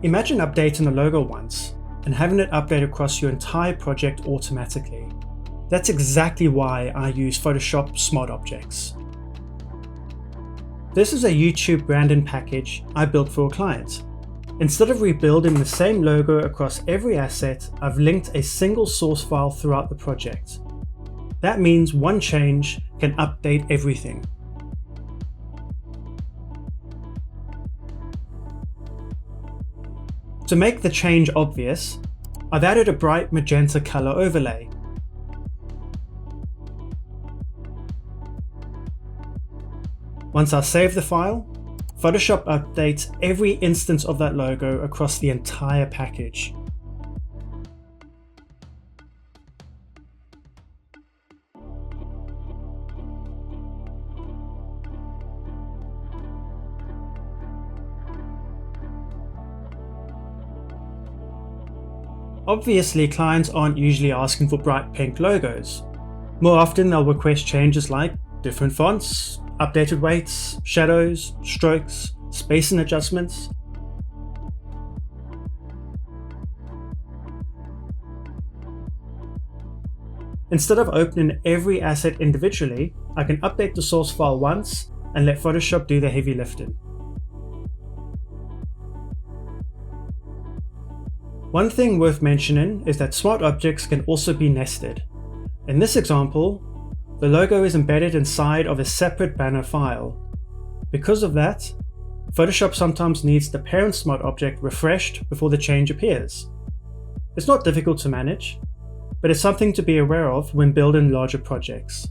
Imagine updating a logo once and having it update across your entire project automatically. That's exactly why I use Photoshop Smart Objects. This is a YouTube branding package I built for a client. Instead of rebuilding the same logo across every asset, I've linked a single source file throughout the project. That means one change can update everything. To make the change obvious, I've added a bright magenta color overlay. Once I save the file, Photoshop updates every instance of that logo across the entire package. Obviously, clients aren't usually asking for bright pink logos. More often they'll request changes like different fonts, updated weights, shadows, strokes, spacing adjustments. Instead of opening every asset individually, I can update the source file once and let Photoshop do the heavy lifting. One thing worth mentioning is that smart objects can also be nested. In this example, the logo is embedded inside of a separate banner file. Because of that, Photoshop sometimes needs the parent smart object refreshed before the change appears. It's not difficult to manage, but it's something to be aware of when building larger projects.